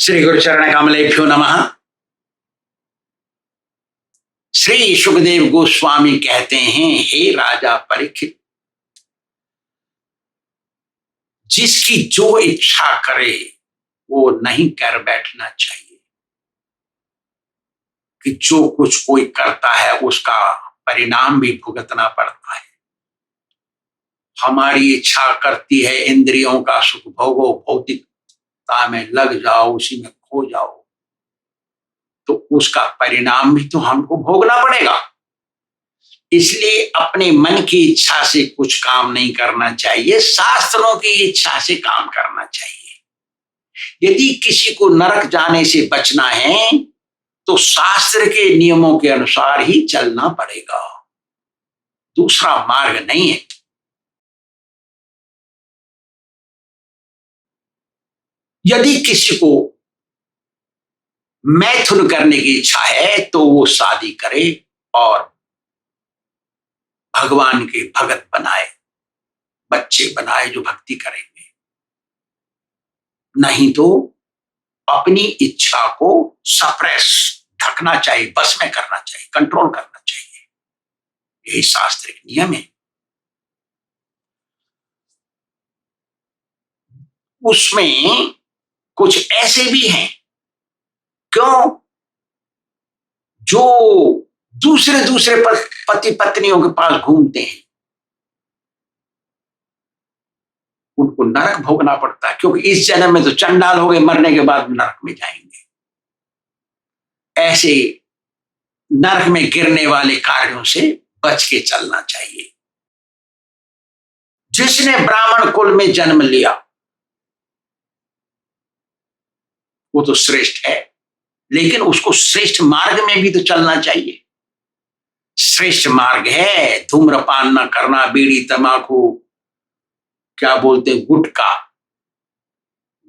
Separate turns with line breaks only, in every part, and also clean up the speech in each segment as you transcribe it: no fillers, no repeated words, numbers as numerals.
श्री गुरु चरण कमलेभ्यो नमः। श्री सुखदेव गोस्वामी कहते हैं, हे राजा परीक्षित, जिसकी जो इच्छा करे वो नहीं कर बैठना चाहिए कि जो कुछ कोई करता है उसका परिणाम भी भुगतना पड़ता है। हमारी इच्छा करती है इंद्रियों का सुख भोगो, भौतिकता में लग जाओ, उसी में खो जाओ, तो उसका परिणाम भी तो हमको भोगना पड़ेगा। इसलिए अपने मन की इच्छा से कुछ काम नहीं करना चाहिए, शास्त्रों की इच्छा से काम करना चाहिए। यदि किसी को नरक जाने से बचना है तो शास्त्र के नियमों के अनुसार ही चलना पड़ेगा, दूसरा मार्ग नहीं है। यदि किसी को मैथुन करने की इच्छा है तो वो शादी करे और भगवान के भगत बनाए, बच्चे बनाए जो भक्ति करेंगे। नहीं तो अपनी इच्छा को सप्रेस, ढकना चाहिए, बस में करना चाहिए, कंट्रोल करना चाहिए। यही शास्त्रिक नियम है। उसमें कुछ ऐसे भी हैं क्यों जो दूसरे पति पत्नियों के पास घूमते हैं, उनको नरक भोगना पड़ता है, क्योंकि इस जन्म में तो चंडाल हो गए, मरने के बाद नरक में जाएंगे। ऐसे नरक में गिरने वाले कार्यों से बच के चलना चाहिए। जिसने ब्राह्मण कुल में जन्म लिया वो तो श्रेष्ठ है, लेकिन उसको श्रेष्ठ मार्ग में भी तो चलना चाहिए। श्रेष्ठ मार्ग है धूम्रपान न करना, बीड़ी तंबाकू, क्या बोलते हैं, गुटखा,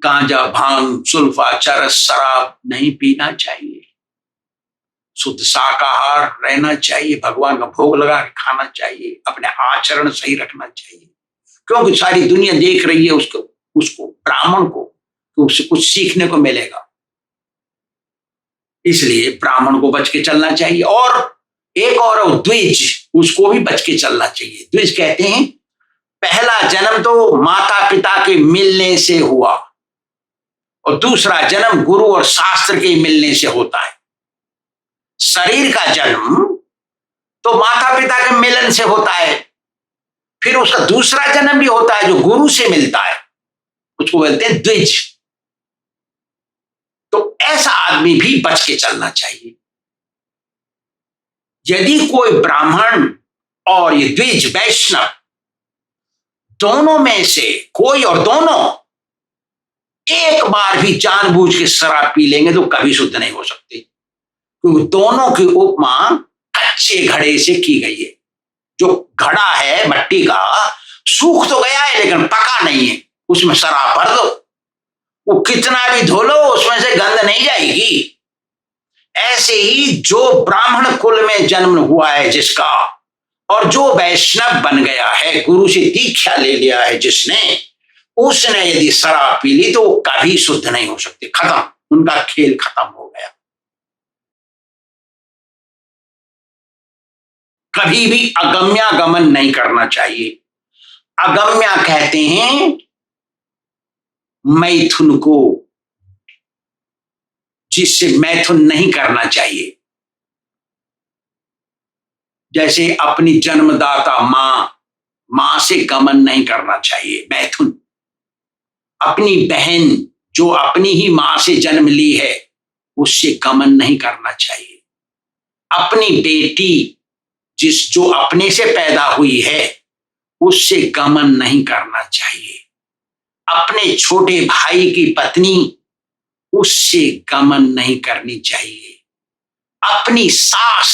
गांजा, भांग, सुल्फा, चरस, शराब नहीं पीना चाहिए। शुद्ध शाकाहार रहना चाहिए, भगवान का भोग लगा के खाना चाहिए, अपने आचरण सही रखना चाहिए, क्योंकि सारी दुनिया देख रही है उसको ब्राह्मण को, तो उससे कुछ सीखने को मिलेगा। इसलिए ब्राह्मण को बच के चलना चाहिए। और एक और द्विज, उसको भी बच के चलना चाहिए। द्विज कहते हैं पहला जन्म तो माता पिता के मिलने से हुआ और दूसरा जन्म गुरु और शास्त्र के मिलने से होता है। शरीर का जन्म तो माता पिता के मिलन से होता है, फिर उसका दूसरा जन्म भी होता है जो गुरु से मिलता है, उसको बोलते हैं द्विज। तो ऐसा आदमी भी बच के चलना चाहिए। यदि कोई ब्राह्मण और ये द्विज वैष्णव दोनों में से कोई और दोनों एक बार भी जानबूझ के शराब पी लेंगे तो कभी शुद्ध नहीं हो सकते, क्योंकि दोनों की उपमा कच्चे घड़े से की गई है। जो घड़ा है मट्टी का, सूख तो गया है लेकिन पका नहीं है, उसमें शराब भर दो, वो कितना भी धो लो उसमें से गंध नहीं जाएगी। ऐसे ही जो ब्राह्मण कुल में जन्म हुआ है जिसका, और जो वैष्णव बन गया है, गुरु से दीक्षा ले लिया है जिसने, उसने यदि शराब पी ली तो वो कभी शुद्ध नहीं हो सकते, खत्म, उनका खेल खत्म हो गया। कभी भी अगम्यागमन नहीं करना चाहिए। अगम्या कहते हैं मैथुन को, जिससे मैथुन नहीं करना चाहिए। जैसे अपनी जन्मदाता मां से गमन नहीं करना चाहिए, मैथुन। अपनी बहन जो अपनी ही मां से जन्म ली है उससे गमन नहीं करना चाहिए। अपनी बेटी जो अपने से पैदा हुई है उससे गमन नहीं करना चाहिए। अपने छोटे भाई की पत्नी, उससे गमन नहीं करनी चाहिए। अपनी सास,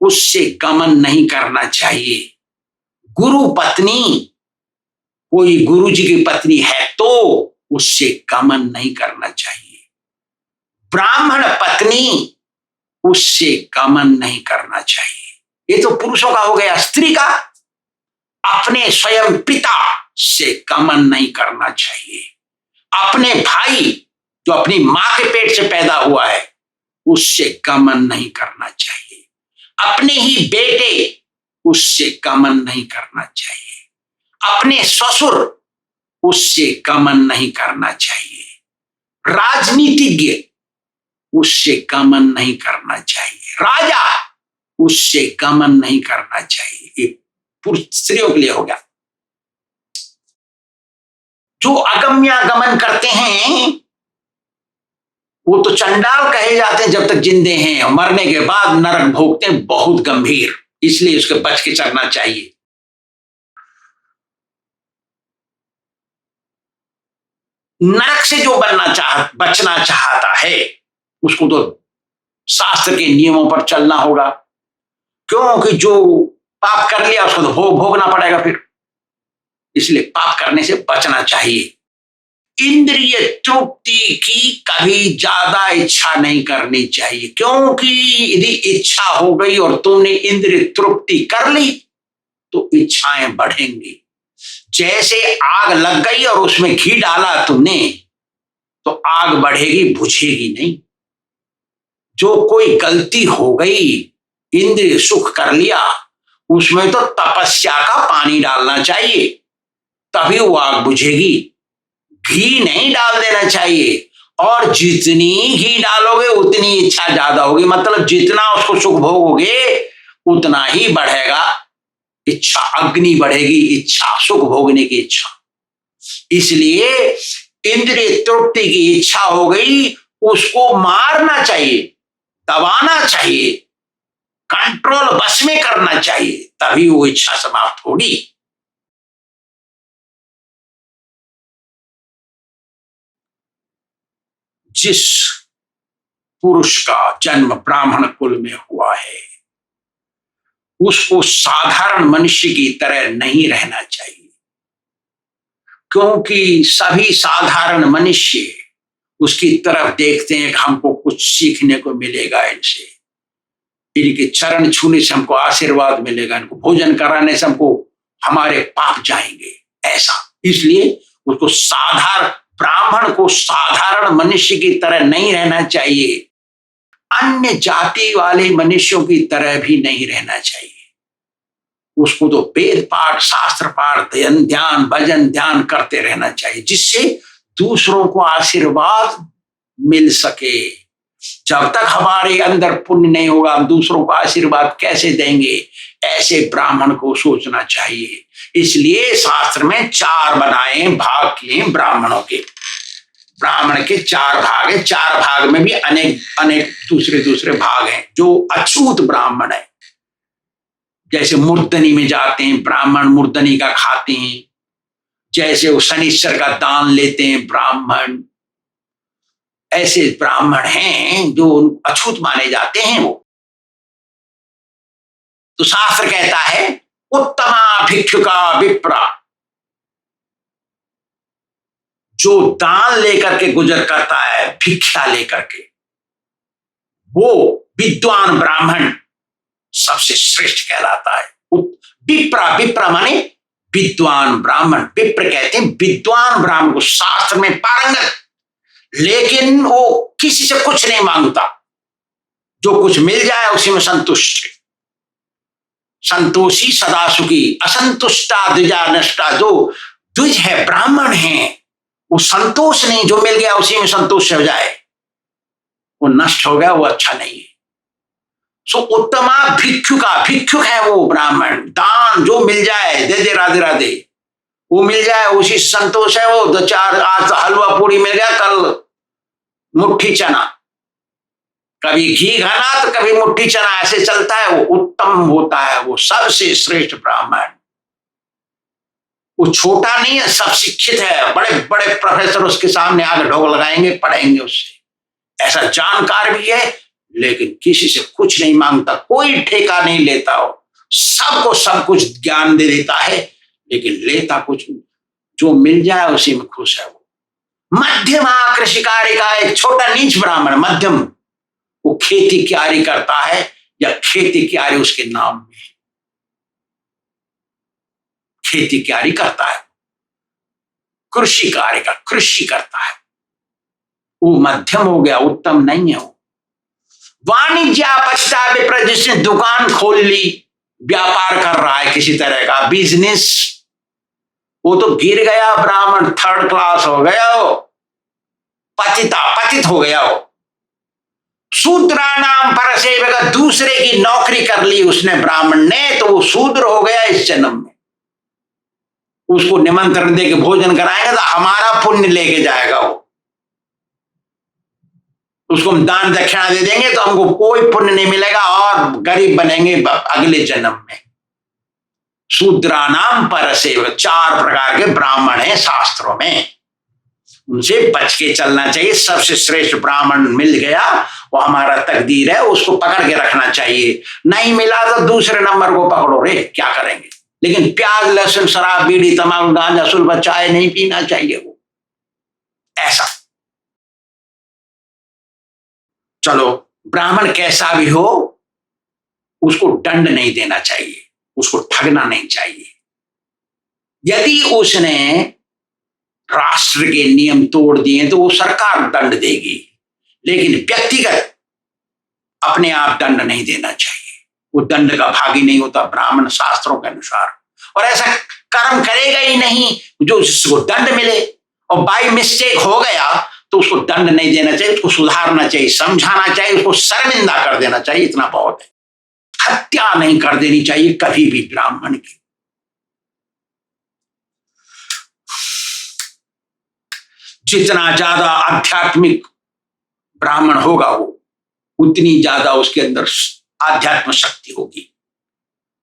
उससे गमन नहीं करना चाहिए। गुरु पत्नी, कोई गुरु जी की पत्नी है तो उससे गमन नहीं करना चाहिए। ब्राह्मण पत्नी, उससे गमन नहीं करना चाहिए। ये तो पुरुषों का हो गया। स्त्री का अपने स्वयं पिता से गमन नहीं करना चाहिए। अपने भाई जो अपनी मां के पेट से पैदा हुआ है, उससे गमन नहीं करना चाहिए। अपने ही बेटे, उससे गमन नहीं करना चाहिए। अपने ससुर, उससे गमन नहीं करना चाहिए। राजनीतिज्ञ, उससे गमन नहीं करना चाहिए। राजा, उससे गमन नहीं करना चाहिए। ये पुरुष स्त्रियों के लिए हो गया। जो अगम्यागमन करते हैं वो तो चंडाल कहे जाते हैं जब तक जिंदे हैं, मरने के बाद नरक भोगते हैं बहुत गंभीर, इसलिए उसके बच के चलना चाहिए। नरक से जो बचना चाहता है उसको तो शास्त्र के नियमों पर चलना होगा, क्योंकि जो पाप कर लिया उसको तो भोगना पड़ेगा फिर, इसलिए पाप करने से बचना चाहिए। इंद्रिय तृप्ति की कभी ज्यादा इच्छा नहीं करनी चाहिए, क्योंकि यदि इच्छा हो गई और तुमने इंद्रिय तृप्ति कर ली तो इच्छाएं बढ़ेंगी। जैसे आग लग गई और उसमें घी डाला तुमने तो आग बढ़ेगी, बुझेगी नहीं। जो कोई गलती हो गई, इंद्रिय सुख कर लिया, उसमें तो तपस्या का पानी डालना चाहिए, तभी वो आग बुझेगी। घी नहीं डाल देना चाहिए, और जितनी घी डालोगे उतनी इच्छा ज्यादा होगी, मतलब जितना उसको सुख भोगोगे उतना ही बढ़ेगा इच्छा, अग्नि बढ़ेगी इच्छा, सुख भोगने की इच्छा। इसलिए इंद्रिय तृप्ति की इच्छा हो गई, उसको मारना चाहिए, दबाना चाहिए, कंट्रोल बस में करना चाहिए, तभी वो इच्छा समाप्त होगी। जिस पुरुष का जन्म ब्राह्मण कुल में हुआ है उसको साधारण मनुष्य की तरह नहीं रहना चाहिए, क्योंकि सभी साधारण मनुष्य उसकी तरफ देखते हैं कि हमको कुछ सीखने को मिलेगा इनसे, इनके चरण छूने से हमको आशीर्वाद मिलेगा, इनको भोजन कराने से हमको हमारे पाप जाएंगे, ऐसा। इसलिए उसको ब्राह्मण को साधारण मनुष्य की तरह नहीं रहना चाहिए, अन्य जाति वाले मनुष्यों की तरह भी नहीं रहना चाहिए। उसको तो वेद पाठ, शास्त्र पाठ, ध्यान, भजन, ध्यान करते रहना चाहिए, जिससे दूसरों को आशीर्वाद मिल सके। जब तक हमारे अंदर पुण्य नहीं होगा हम दूसरों को आशीर्वाद कैसे देंगे, ऐसे ब्राह्मण को सोचना चाहिए। इसलिए शास्त्र में 4 बनाए भाग किए ब्राह्मणों के। ब्राह्मण के 4 भाग है, 4 भाग में भी अनेक अनेक दूसरे भाग हैं। जो अछूत ब्राह्मण है, जैसे मूर्धनी में जाते हैं ब्राह्मण, मूर्धनी का खाते हैं, जैसे वो शनिश्चर का दान लेते हैं ब्राह्मण, ऐसे ब्राह्मण हैं जो अछूत माने जाते हैं। वो तो शास्त्र कहता है उत्तमा भिक्षुका विप्रा, जो दान लेकर के गुजर करता है, भिक्षा लेकर के, वो विद्वान ब्राह्मण सबसे श्रेष्ठ कहलाता है। विप्रा, विप्रा माने विद्वान ब्राह्मण। विप्र कहते हैं विद्वान ब्राह्मण को, शास्त्र में पारंगत, लेकिन वो किसी से कुछ नहीं मांगता, जो कुछ मिल जाए उसी में संतुष्ट। संतोषी सदा सुखी, असंतुष्टा द्विजा नष्टा। जो द्विज है, ब्राह्मण है, वो संतोष नहीं, जो मिल गया उसी में संतोष हो जाए, वो नष्ट हो गया, वो अच्छा नहीं है। सो उत्तमा भिक्षुका, भिक्षुक है वो ब्राह्मण, दान जो मिल जाए दे दे, राधे राधे, वो मिल जाए उसी से संतोष है। वो 2-4 आज हलवा पूरी मिल गया, कल मुट्ठी चना, कभी घी घना तो कभी मुट्ठी चना, ऐसे चलता है, वो उत्तम होता है, वो सबसे श्रेष्ठ ब्राह्मण। वो छोटा नहीं है, सब शिक्षित है, बड़े बड़े प्रोफेसर उसके सामने आगे ढोल लगाएंगे, पढ़ेंगे उससे, ऐसा जानकार भी है, लेकिन किसी से कुछ नहीं मांगता, कोई ठेका नहीं लेता, हो सबको सब कुछ ज्ञान दे देता है, लेकिन लेता कुछ, जो मिल जाए उसी में खुश है। वो मध्यमा कृषिकारी का एक छोटा नीच ब्राह्मण, मध्यम, वो खेती क्यारी करता है, या खेती क्यारी उसके नाम में, खेती क्यारी करता है, कृषि कार्य का कृषि करता है, वो मध्यम हो गया, उत्तम नहीं है वो। वाणिज्यापश्चा विप्र, जिसने दुकान खोल ली, व्यापार कर रहा है किसी तरह का बिजनेस, वो तो गिर गया ब्राह्मण, थर्ड क्लास हो गया वो, पतित हो गया वो। शूद्राणाम परसेवक, दूसरे की नौकरी कर ली उसने ब्राह्मण ने, तो वो शूद्र हो गया इस जन्म में। उसको निमंत्रण दे के भोजन कराएंगे तो हमारा पुण्य लेके जाएगा वो। उसको हम दान दक्षिणा दे देंगे तो हमको कोई पुण्य नहीं मिलेगा और गरीब बनेंगे अगले जन्म में। शूद्रानाम परसेवक, 4 प्रकार के ब्राह्मण हैं शास्त्रों में, उनसे बच के चलना चाहिए। सबसे श्रेष्ठ ब्राह्मण मिल गया, वो हमारा तकदीर है, उसको पकड़ के रखना चाहिए। नहीं मिला तो दूसरे नंबर को पकड़ो रे, क्या करेंगे। लेकिन प्याज लहसुन शराब बीड़ी तमाकू गांजा सुलभ चाय नहीं पीना चाहिए वो, ऐसा। चलो, ब्राह्मण कैसा भी हो उसको दंड नहीं देना चाहिए, उसको ठगना नहीं चाहिए। यदि उसने राष्ट्र के नियम तोड़ दिए तो वो सरकार दंड देगी, लेकिन व्यक्तिगत अपने आप दंड नहीं देना चाहिए। वो दंड का भागी नहीं होता ब्राह्मण शास्त्रों के अनुसार, और ऐसा कर्म करेगा ही नहीं जो जिसको दंड मिले। और बाई मिस्टेक हो गया तो उसको दंड नहीं देना चाहिए, उसको सुधारना चाहिए, समझाना चाहिए, उसको शर्मिंदा कर देना चाहिए, इतना बहुत है। हत्या नहीं कर देनी चाहिए कभी भी ब्राह्मण की। जितना ज्यादा आध्यात्मिक ब्राह्मण होगा वो, उतनी ज्यादा उसके अंदर आध्यात्म शक्ति होगी,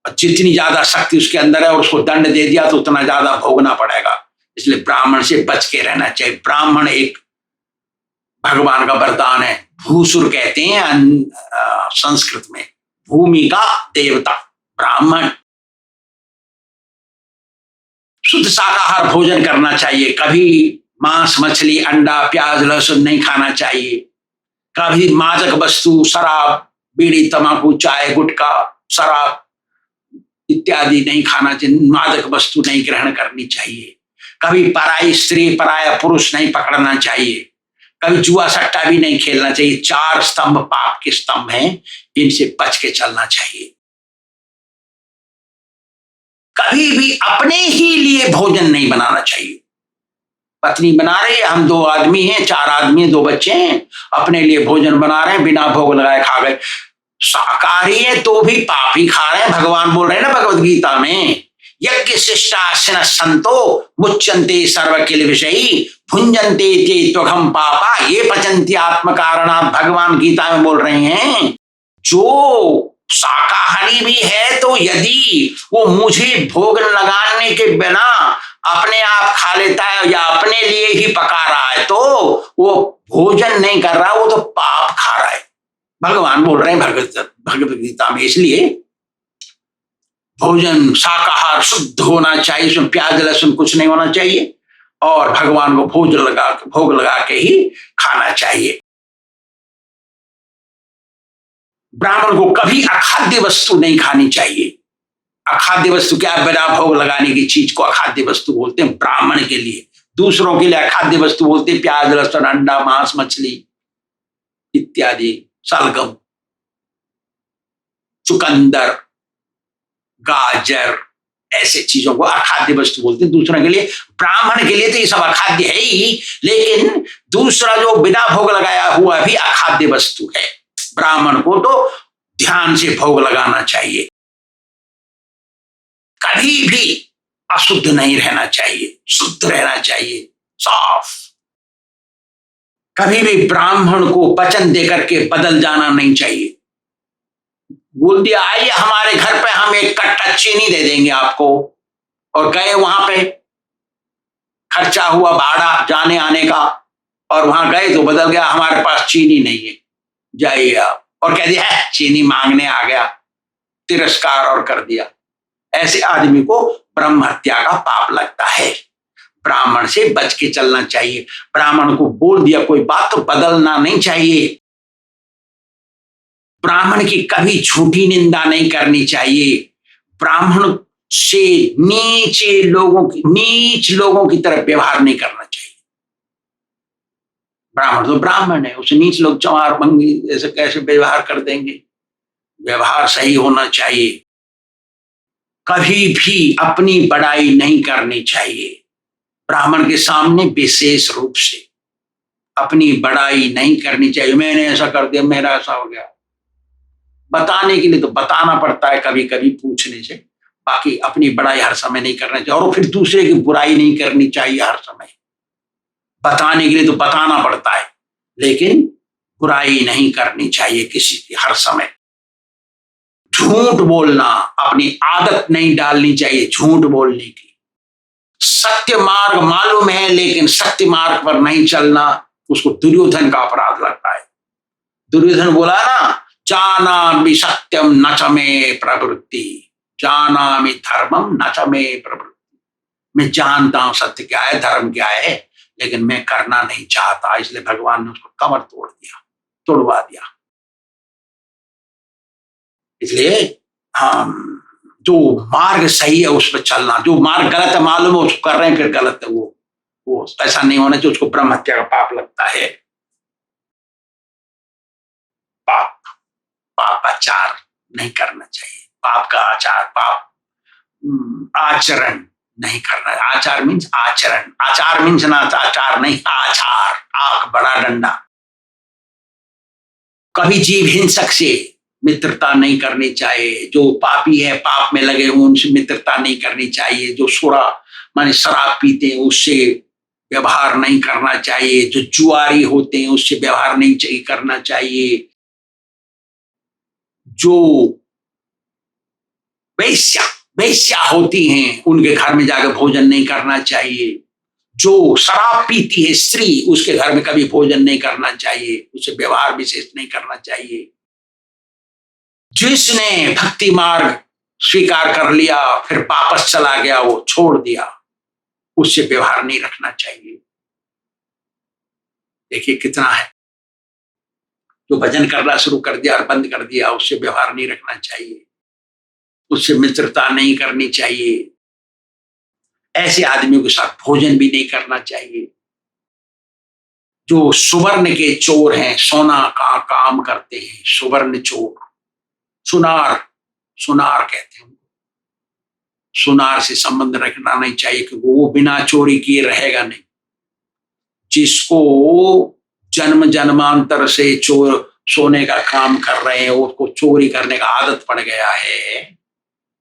और जितनी ज्यादा शक्ति उसके अंदर है और उसको दंड दे दिया तो उतना ज्यादा भोगना पड़ेगा। इसलिए ब्राह्मण से बच के रहना चाहिए। ब्राह्मण एक भगवान का वरदान है, भूसुर कहते हैं संस्कृत में, भूमि का देवता ब्राह्मण। शुद्ध शाकाहार भोजन करना चाहिए, कभी मांस मछली अंडा प्याज लहसुन नहीं खाना चाहिए, कभी मादक वस्तु शराब बीड़ी तंबाकू चाय गुटखा शराब इत्यादि नहीं खाना चाहिए, मादक वस्तु नहीं ग्रहण करनी चाहिए, कभी पराई स्त्री पराया पुरुष नहीं पकड़ना चाहिए, कभी जुआ सट्टा भी नहीं खेलना चाहिए। 4 स्तंभ पाप के स्तंभ हैं, इनसे बच के चलना चाहिए। कभी भी अपने ही लिए भोजन नहीं बनाना चाहिए। पत्नी बना रही है, हम 2 आदमी हैं, 4 आदमी 2 बच्चे हैं, अपने लिए भोजन बना रहे हैं, बिना भोग लगाए खा गए। शाकाहारी है तो भी पाप ही खा रहे हैं। भगवान बोल रहे हैं ना भगवद गीता में, यज्ञ शिष्टासन संतो मुच्यन्ते सर्व किल विषयी भुंजन्ते ते त्वघम पापा ये पचन्ति आत्म कारणात्। भगवान गीता में बोल रहे हैं, जो शाकाहारी भी है तो यदि वो मुझे भोग लगाने के बिना अपने आप खा लेता है या अपने लिए ही पका रहा है तो वो भोजन नहीं कर रहा, वो तो पाप खा रहा है। भगवान बोल रहे हैं भगवद गीता में। इसलिए भोजन शाकाहार शुद्ध होना चाहिए, उसमें प्याज लहसुन कुछ नहीं होना चाहिए, और भगवान को भोग लगा के ही खाना चाहिए। ब्राह्मण को कभी अखाद्य वस्तु नहीं खानी चाहिए। अखाद्य वस्तु क्या, बिना भोग लगाने की चीज को अखाद्य वस्तु बोलते हैं ब्राह्मण के लिए। दूसरों के लिए अखाद्य वस्तु बोलते हैं प्याज लहसुन अंडा मांस मछली इत्यादि, सलगम चुकंदर गाजर, ऐसे चीजों को अखाद्य वस्तु बोलते हैं दूसरों के लिए। ब्राह्मण के लिए तो ये सब अखाद्य है ही, लेकिन दूसरा जो बिना भोग लगाया हुआ भी अखाद्य वस्तु है। ब्राह्मण को तो ध्यान से भोग लगाना चाहिए, कभी भी अशुद्ध नहीं रहना चाहिए, शुद्ध रहना चाहिए, साफ। कभी भी ब्राह्मण को वचन देकर के बदल जाना नहीं चाहिए। बोल दिया आइए हमारे घर पे, हम 1 कट्टा चीनी दे देंगे आपको, और गए वहां पे, खर्चा हुआ भाड़ा जाने आने का, और वहां गए तो बदल गया हमारे पास चीनी नहीं है, जाइए आप, और कह दिया है चीनी मांगने आ गया, तिरस्कार और कर दिया। ऐसे आदमी को ब्रह्म हत्या का पाप लगता है। ब्राह्मण से बच के चलना चाहिए। ब्राह्मण को बोल दिया कोई बात तो बदलना नहीं चाहिए। ब्राह्मण की कभी झूठी निंदा नहीं करनी चाहिए। ब्राह्मण से नीच लोगों की तरफ व्यवहार नहीं करना चाहिए। ब्राह्मण तो ब्राह्मण है, उसे नीच लोग चमार मंगी ऐसे कैसे व्यवहार कर देंगे? व्यवहार सही होना चाहिए। कभी भी अपनी बड़ाई नहीं करनी चाहिए। ब्राह्मण के सामने विशेष रूप से अपनी बड़ाई नहीं करनी चाहिए। मैंने ऐसा कर दिया, मेरा ऐसा हो गया। बताने के लिए तो बताना पड़ता है कभी कभी पूछने से, बाकी अपनी बड़ाई हर समय नहीं करना चाहिए। और फिर दूसरे की बुराई नहीं करनी चाहिए हर समय। बताने के लिए तो बताना पड़ता है, लेकिन बुराई नहीं करनी चाहिए किसी की हर समय। झूठ बोलना अपनी आदत नहीं डालनी चाहिए, झूठ बोलने की। सत्य मार्ग मालूम है लेकिन सत्य मार्ग पर नहीं चलना, उसको दुर्योधन का अपराध लगता है। दुर्योधन बोला ना, जानामि सत्यम न च मे प्रवृत्ति, जानामि धर्मम न च मे प्रवृत्ति। मैं जानता हूं सत्य क्या है, धर्म क्या है, लेकिन मैं करना नहीं चाहता। इसलिए भगवान ने उसको कमर तोड़ दिया, तोड़वा दिया। इसलिए हम जो मार्ग सही है उस पर चलना, जो मार्ग गलत है मालूम है उसको कर रहे हैं फिर गलत है, वो ऐसा नहीं होना चाहिए। उसको ब्रह्म हत्या का पाप लगता है। पाप पाप आचार नहीं करना चाहिए। पाप का आचार, पाप आचरण नहीं करना। आचार मीन्स आचरण, आचार मीन्स ना आचार नहीं, आचार, आंख बड़ा डंडा। कभी जीव हिंसक से मित्रता नहीं करनी चाहिए। जो पापी है, पाप में लगे हुए, उनसे मित्रता नहीं करनी चाहिए। जो सुरा माने शराब पीते हैं उससे व्यवहार नहीं करना चाहिए। जो जुआरी होते हैं उससे व्यवहार नहीं चाहिए करना चाहिए। जो वैश्या वैश्या होती हैं उनके घर में जाकर भोजन नहीं करना चाहिए। जो शराब पीती है स्त्री, उसके घर में कभी भोजन नहीं करना चाहिए, उससे व्यवहार विशेष नहीं करना चाहिए। जिसने भक्ति मार्ग स्वीकार कर लिया फिर वापस चला गया, वो छोड़ दिया, उससे व्यवहार नहीं रखना चाहिए। देखिए कितना है, जो भजन करना शुरू कर दिया और बंद कर दिया, उससे व्यवहार नहीं रखना चाहिए, उससे मित्रता नहीं करनी चाहिए। ऐसे आदमियों के साथ भोजन भी नहीं करना चाहिए। जो सुवर्ण के चोर हैं, सोना का काम करते हैं, सुवर्ण चोर, सुनार, सुनार कहते हैं उनको। सुनार से संबंध रखना नहीं चाहिए क्योंकि वो बिना चोरी किए रहेगा नहीं। जिसको जन्म जन्मांतर से चोर सोने का काम कर रहे हैं, उसको चोरी करने का आदत पड़ गया है,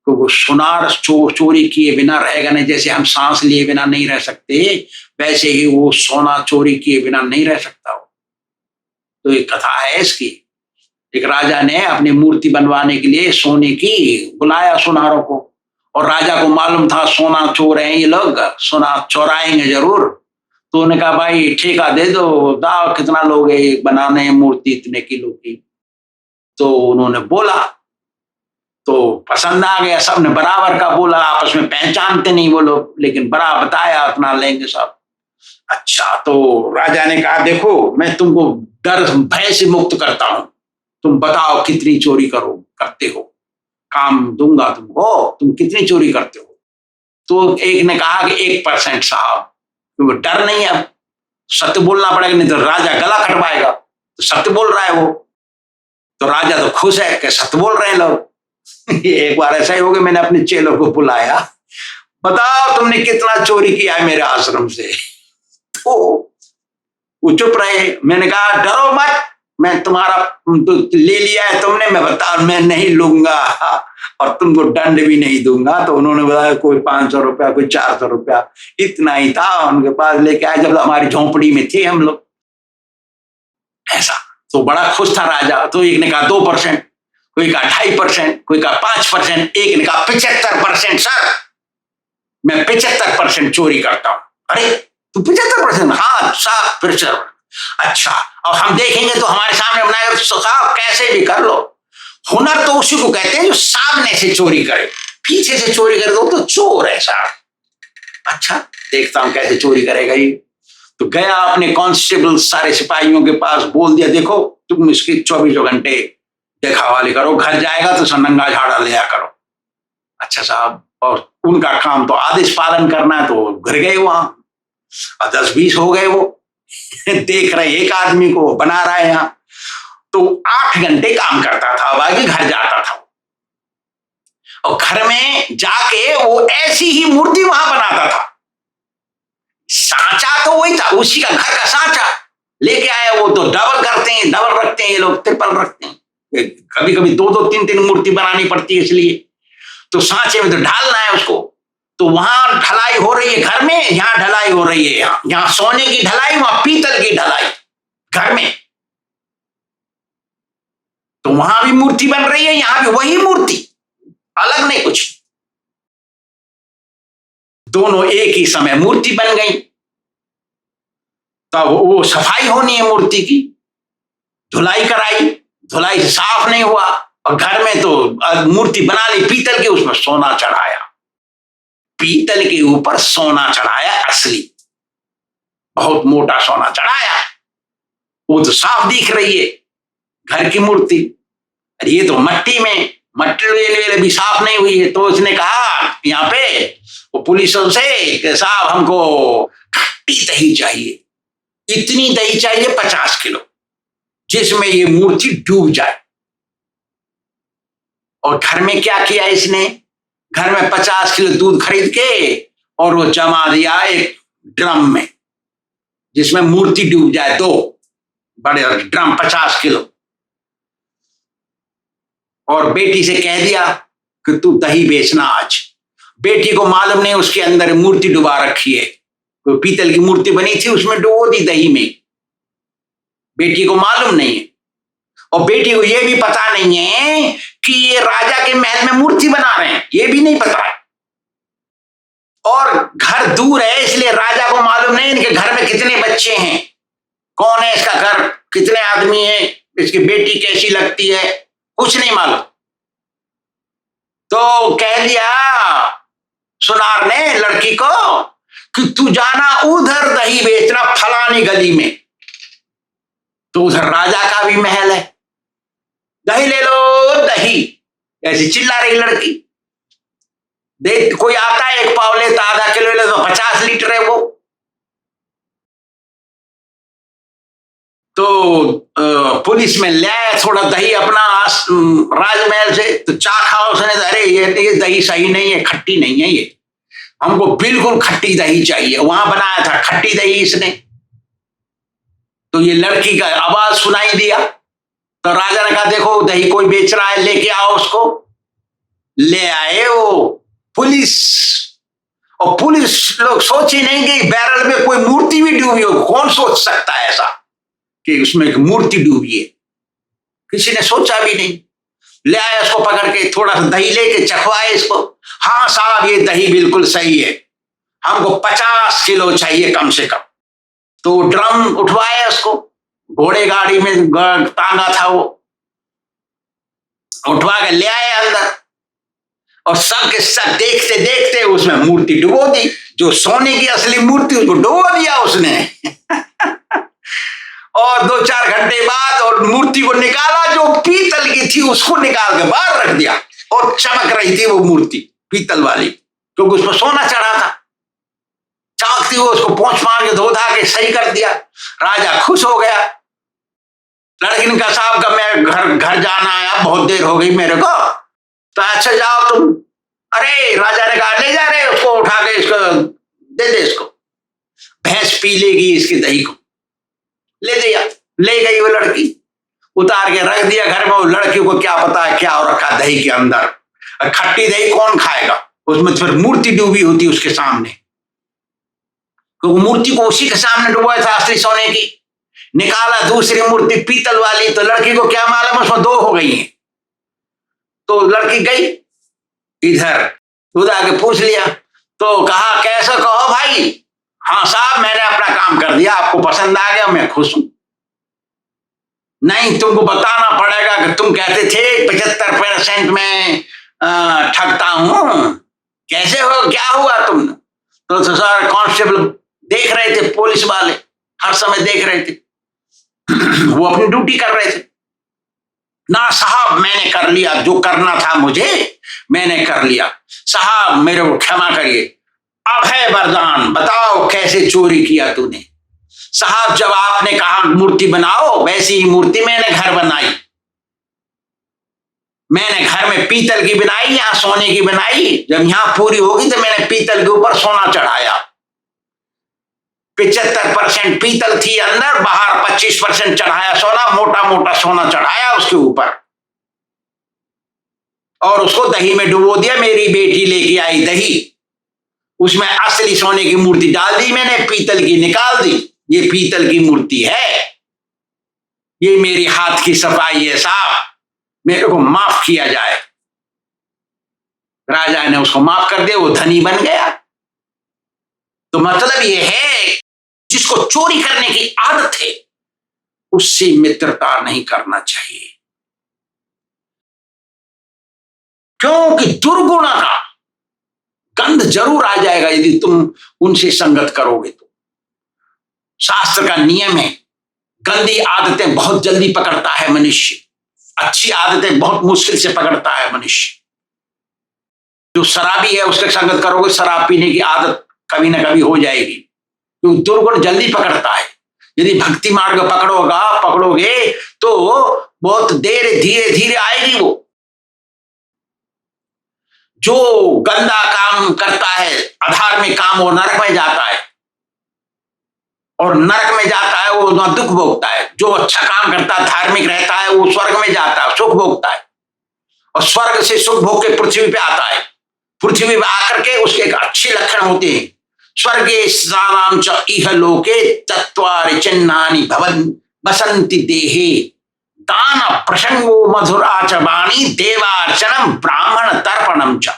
तो वो सुनार चोरी किए बिना रहेगा नहीं। जैसे हम सांस लिए बिना नहीं रह सकते, वैसे ही वो सोना चोरी किए बिना नहीं रह सकता। वो तो एक कथा है इसकी। एक राजा ने अपनी मूर्ति बनवाने के लिए सोने की बुलाया सुनारों को, और राजा को मालूम था सोना चोर हैं ये लोग, सोना चोराएंगे जरूर। तो उन्होंने कहा भाई ठेका दे दो, दाव कितना लोगे बनाने मूर्ति इतने किलो की। तो उन्होंने बोला तो पसंद आ गया, सबने बराबर का बोला। आपस में पहचानते नहीं वो लोग, लेकिन बड़ा बताया उतना लेंगे सब। अच्छा, तो राजा ने कहा देखो मैं तुमको डर भय से मुक्त करता हूं, तुम बताओ कितनी चोरी करते हो, काम दूंगा तुमको, तुम कितनी चोरी करते हो। तो एक ने कहा कि 1% साहब, क्योंकि डर नहीं है, सत्य बोलना पड़ेगा नहीं तो राजा गला कटवाएगा। तो सत्य बोल रहा है वो, तो राजा तो खुश है कि सत्य बोल रहे हैं लोग। एक बार ऐसा ही हो गया, मैंने अपने चेलों को बुलाया, बताओ तुमने कितना चोरी किया है मेरे आश्रम से। तो वो चुप रहे। मैंने कहा डरो मत, मैं तुम्हारा तो ले लिया है तुमने, मैं बता मैं नहीं लूंगा और तुमको दंड भी नहीं दूंगा। तो उन्होंने बताया कोई 500 रुपया, कोई 400 रुपया, इतना ही था उनके पास, लेके आए जब हमारी झोंपड़ी में थे हम लोग। ऐसा तो बड़ा खुश था राजा। तो एक ने कहा 2%, कोई कहा 2.5%, कोई कहा 5%, एक ने कहा 75%। सर मैं 75% चोरी करता हूं। अरे तू 75%? हाँ साहब 75%। अच्छा, और हम देखेंगे तो हमारे सामने बनाएगा, तो साहब कैसे भी कर लो। हुनर तो उसी को कहते हैं जो सामने से चोरी करे, पीछे से चोरी करे तो चोर है साहब। अच्छा देखता हूं कैसे चोरी करेगा ये। तो गया अपने कांस्टेबल सारे सिपाहियों के पास, बोल दिया देखो तुम इसके 24 घंटे देखा वाली करो, घर जाएगा तो नंगा झाड़ा लिया करो। अच्छा साहब, और उनका काम तो आदेश पालन करना है, तो घर गए वहां और 10-20 हो गए वो। देख रहे एक आदमी को बना रहा है यहां। तो 8 घंटे काम करता था, बाकी घर जाता था और घर में जाके वो ऐसी ही मूर्ति वहां बनाता था। सांचा तो वही था, उसी का घर का सांचा लेके आया। वो तो डबल करते हैं, डबल रखते हैं, ये लोग ट्रिपल रखते हैं। कभी कभी 2-2 3-3 मूर्ति बनानी पड़ती है, इसलिए तो सांचे में तो ढालना है उसको। तो वहां ढलाई हो रही है घर में, यहां ढलाई हो रही है, यहां सोने की ढलाई, वहां पीतल की ढलाई घर में। तो वहां भी मूर्ति बन रही है, यहां भी वही मूर्ति, अलग नहीं कुछ। दोनों एक ही समय मूर्ति बन गई। तब वो सफाई होनी है मूर्ति की, धुलाई कराई, धुलाई से साफ नहीं हुआ और घर में तो मूर्ति बना ली पीतल की, उसमें सोना चढ़ाया, पीतल के ऊपर सोना चढ़ाया, असली बहुत मोटा सोना चढ़ाया। वो तो साफ दिख रही है घर की मूर्ति। ये तो मट्टी में, मटेरियल भी साफ नहीं हुई है। तो उसने कहा यहाँ पे वो पुलिसों से कि साहब हमको खट्टी दही चाहिए, इतनी दही चाहिए 50 किलो, जिसमें ये मूर्ति डूब जाए। और घर में क्या किया इसने, घर में 50 किलो दूध खरीद के और वो जमा दिया एक ड्रम में, जिसमें मूर्ति डूब जाए। 2 बड़े ड्रम 50 किलो। और बेटी से कह दिया कि तू दही बेचना आज। बेटी को मालूम नहीं उसके अंदर मूर्ति डुबा रखी है, कोई पीतल की मूर्ति बनी थी, उसमें डुबो दी दही में। बेटी को मालूम नहीं है। और बेटी को यह भी पता नहीं है कि ये राजा के महल में मूर्ति बना रहे हैं, ये भी नहीं पता है। और घर दूर है, इसलिए राजा को मालूम नहीं इनके घर में कितने बच्चे हैं, कौन है इसका घर, कितने आदमी हैं, इसकी बेटी कैसी लगती है, कुछ नहीं मालूम। तो कह दिया सुनार ने लड़की को कि तू जाना उधर दही बेचना फलानी गली में। तो उधर राजा का भी महल है, दही ले लो दही, ऐसी चिल्ला रही लड़की। देख कोई आता है 1 पाव लेता, आधा किलो ले तो 50 लीटर है वो। तो पुलिस में ले आया थोड़ा दही अपना राजमहल से। तो चाखा उसने, अरे ये दही सही नहीं है, खट्टी नहीं है, ये हमको बिल्कुल खट्टी दही चाहिए। वहां बनाया था खट्टी दही इसने। तो ये लड़की का आवाज सुनाई दिया। तो राजा ने कहा देखो दही कोई बेच रहा है, लेके आओ उसको। ले आए वो पुलिस। और पुलिस लोग सोचे नहीं कि बैरल में कोई मूर्ति भी डूबी हो। कौन सोच सकता है ऐसा कि उसमें एक मूर्ति डूबी है, किसी ने सोचा भी नहीं। ले आए उसको पकड़ के, थोड़ा सा दही लेके चखवाए इसको। हाँ साहब ये दही बिल्कुल सही है, हमको 50 किलो चाहिए कम से कम। तो ड्रम उठवाया उसको, घोड़े गाड़ी में टांगा था वो, उठवा के ले आए अंदर। और सब के सब देखते देखते उसमें मूर्ति डुबो दी, जो सोने की असली मूर्ति उसको डुबो दिया उसने। और 2-4 घंटे बाद और मूर्ति को निकाला, जो पीतल की थी उसको निकाल के बाहर रख दिया। और चमक रही थी वो मूर्ति पीतल वाली, क्योंकि उसमें सोना चढ़ा था। चमकती हुई उसको पोंछ मार के धो धा के सही कर दिया। राजा खुश हो गया। लड़की ने कहा साहब का मैं घर जाना है, अब बहुत देर हो गई मेरे को। तो अच्छा जाओ तुम। अरे राजा ने कहा ले जा रहे उसको, उठा के इसको दे दे, इसको भैंस पी लेगी इसकी दही को। ले दिया, ले गई वो लड़की, उतार के रख दिया घर में। वो लड़की को क्या पता है क्या हो रखा दही के अंदर। खट्टी दही कौन खाएगा, उसमें फिर मूर्ति डूबी होती उसके सामने, क्योंकि मूर्ति को उसी के सामने डुबाया था असली सोने की। निकाला दूसरी मूर्ति पीतल वाली, तो लड़की को क्या मालूम उसमें 2 हो गई हैं। तो लड़की गई इधर, उधर आके पूछ लिया। तो कहा कैसा, कहो भाई। हाँ साहब मैंने अपना काम कर दिया, आपको पसंद आ गया, मैं खुश हूं। नहीं तुमको बताना पड़ेगा कि तुम कहते थे 75% में ठगता हूं, कैसे हो, क्या हुआ तुमने। तो सर कांस्टेबल देख रहे थे, पुलिस वाले हर समय देख रहे थे, वो अपनी ड्यूटी कर रहे थे। ना साहब मैंने कर लिया, जो करना था मुझे मैंने कर लिया। साहब मेरे को क्षमा करिए, अब है वरदान, बताओ कैसे चोरी किया तूने। साहब जब आपने कहा मूर्ति बनाओ, वैसी ही मूर्ति मैंने घर बनाई। मैंने घर में पीतल की बनाई, यहां सोने की बनाई। जब यहां पूरी होगी तो मैंने पीतल के ऊपर सोना चढ़ाया। 75% पीतल थी अंदर, बाहर 25% चढ़ाया सोना, मोटा मोटा सोना चढ़ाया उसके ऊपर, और उसको दही में डुबो दिया। मेरी बेटी लेके आई दही, उसमें असली सोने की मूर्ति डाल दी मैंने, पीतल की निकाल दी। ये पीतल की मूर्ति है, ये मेरी हाथ की सफाई है साहब, मेरे को माफ किया जाए। राजा ने उसको माफ कर दिया, वो धनी बन गया। तो मतलब ये है, जिसको चोरी करने की आदत है उससे मित्रता नहीं करना चाहिए, क्योंकि दुर्गुणा का गंध जरूर आ जाएगा यदि तुम उनसे संगत करोगे तो। शास्त्र का नियम है, गंदी आदतें बहुत जल्दी पकड़ता है मनुष्य, अच्छी आदतें बहुत मुश्किल से पकड़ता है मनुष्य। जो शराबी है उसके संगत करोगे, शराब पीने की आदत कभी ना कभी हो जाएगी, क्योंकि दुर्गुण जल्दी पकड़ता है। यदि भक्ति मार्ग पकड़ोगे तो बहुत देर धीरे धीरे आएगी। वो जो गंदा काम करता है, अधार्मिक काम, वो नरक में जाता है, और नरक में जाता है वो वहां दुख भोगता है। जो अच्छा काम करता है, धार्मिक रहता है, वो स्वर्ग में जाता है, सुख भोगता है, और स्वर्ग से सुख भोग के पृथ्वी पे आता है। पृथ्वी पे आकर के उसके एक अच्छे लक्षण होते हैं। स्वर्गे साराम च इह लोके चत्वारि चिन्हानि भवन बसंति देहे दान प्रसंगो मधुरा च वाणी देवार्चनम ब्राह्मण तर्पणम च।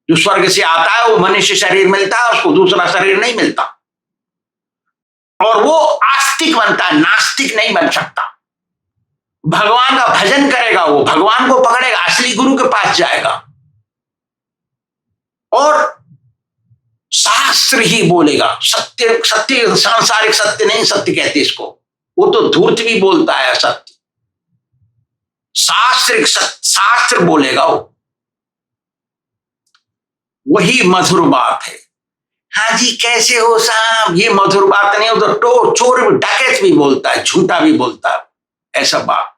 जो स्वर्ग से आता है वो मनुष्य शरीर मिलता है, उसको दूसरा शरीर नहीं मिलता, और वो आस्तिक बनता है, नास्तिक नहीं बन सकता। भगवान का भजन करेगा, वो भगवान को पकड़ेगा, असली गुरु के पास जाएगा, और शास्त्र ही बोलेगा। सत्य, सत्य सांसारिक सत्य नहीं सत्य कहते इसको, वो तो धूर्त भी बोलता है सत्य। शास्त्र बोलेगा वो, वही मधुर बात है। हाँ जी कैसे हो साहब, ये मधुर बात नहीं, वो तो चोर भी, डकैत भी बोलता है, झूठा भी बोलता है, ऐसा बात।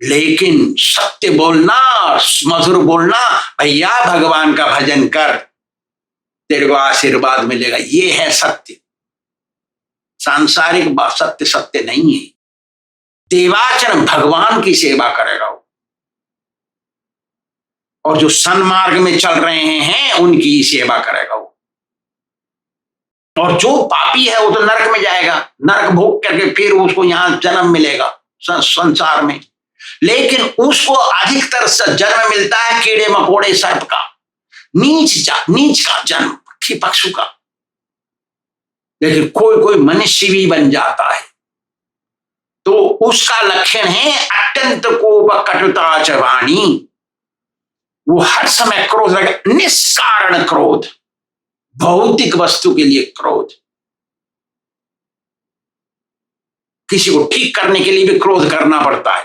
लेकिन सत्य बोलना, मधुर बोलना, भैया भगवान का भजन कर, तेरे को आशीर्वाद मिलेगा, ये है सत्य। सांसारिक बात सत्य सत्य नहीं है। देवाचरण भगवान की सेवा करेगा वो, और जो सन्मार्ग में चल रहे हैं उनकी सेवा करेगा वो। और जो पापी है वो तो नरक में जाएगा, नरक भोग करके फिर उसको यहां जन्म मिलेगा संसार में। लेकिन उसको अधिकतर जन्म मिलता है कीड़े मकोड़े सर्प का, नीच का जन्म, पक्षी पक्षु का। लेकिन कोई कोई मनुष्य भी बन जाता है तो उसका लक्षण है अत्यंत कोप कटुता च वाणी। वो हर समय क्रोध रखे, निष्कारण क्रोध, भौतिक वस्तु के लिए क्रोध। किसी को ठीक करने के लिए भी क्रोध करना पड़ता है,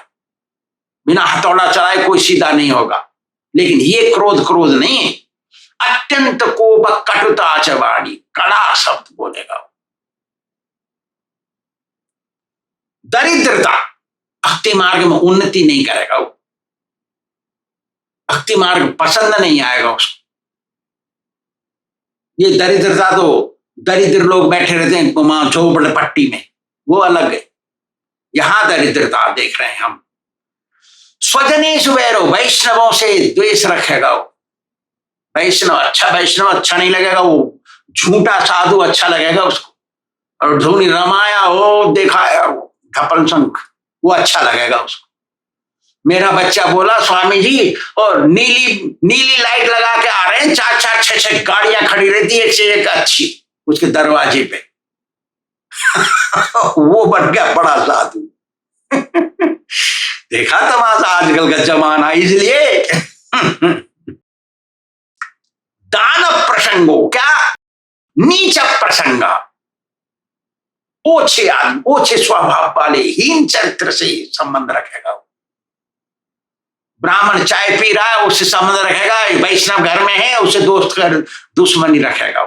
बिना हथौड़ा चलाए कोई सीधा नहीं होगा। लेकिन ये क्रोध नहीं है, अत्यंत कोप कटुता च वाणी, कड़ा शब्द बोलेगा। दरिद्रता, भक्ति मार्ग में उन्नति नहीं करेगा वो, भक्ति मार्ग पसंद नहीं आएगा उसको। ये दरिद्रता तो दरिद्र लोग बैठे रहते हैं वहां झोपड़पट्टी में, वो अलग है। यहां दरिद्रता देख रहे हैं हम। स्वजनेश वैरो, वैष्णवों से द्वेष रखेगा वो। वैष्णव अच्छा नहीं लगेगा, वो झूठा साधु अच्छा लगेगा उसको। और धुनी रमाया हो, दिखाया हो धपल शंख, वो अच्छा लगेगा उसको। मेरा बच्चा बोला स्वामी जी, और नीली लाइट लगा के आ रहे हैं, 4-4 6-6 गाड़ियां खड़ी रहती है, एक से एक अच्छी उसके दरवाजे पे। वो बन गया बड़ा साधु। देखा तमाशा आजकल का जमाना, इसलिए दान प्रसंगो, क्या नीच प्रसंग, ओछे स्वभाव वाले हीन चरित्र से संबंध रखेगा। ब्राह्मण चाय पी रहा है उससे संबंध रखेगा, वैष्णव घर में है उससे दोस्त कर दुश्मनी रखेगा।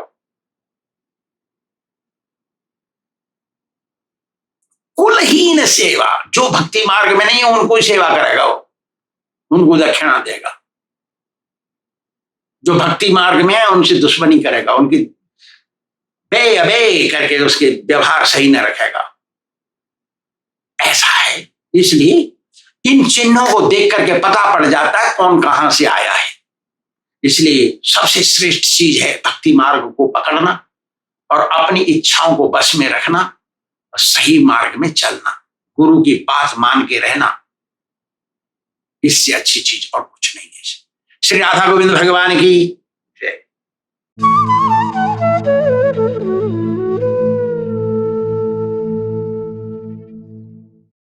फलहीन सेवा, जो भक्ति मार्ग में नहीं है उनको ही सेवा करेगा, वो उनको दक्षिणा देगा। जो भक्ति मार्ग में है उनसे दुश्मनी करेगा, उनकी बे अबे करके उसके व्यवहार सही न रखेगा। ऐसा है। इसलिए इन चिन्हों को देख करके पता पड़ जाता है कौन कहां से आया है। इसलिए सबसे श्रेष्ठ चीज है भक्ति मार्ग को पकड़ना और अपनी इच्छाओं को बस में रखना और सही मार्ग में चलना, गुरु की बात मान के रहना। इससे अच्छी चीज और कुछ नहीं है। श्री राधा गोविंद भगवान की जय।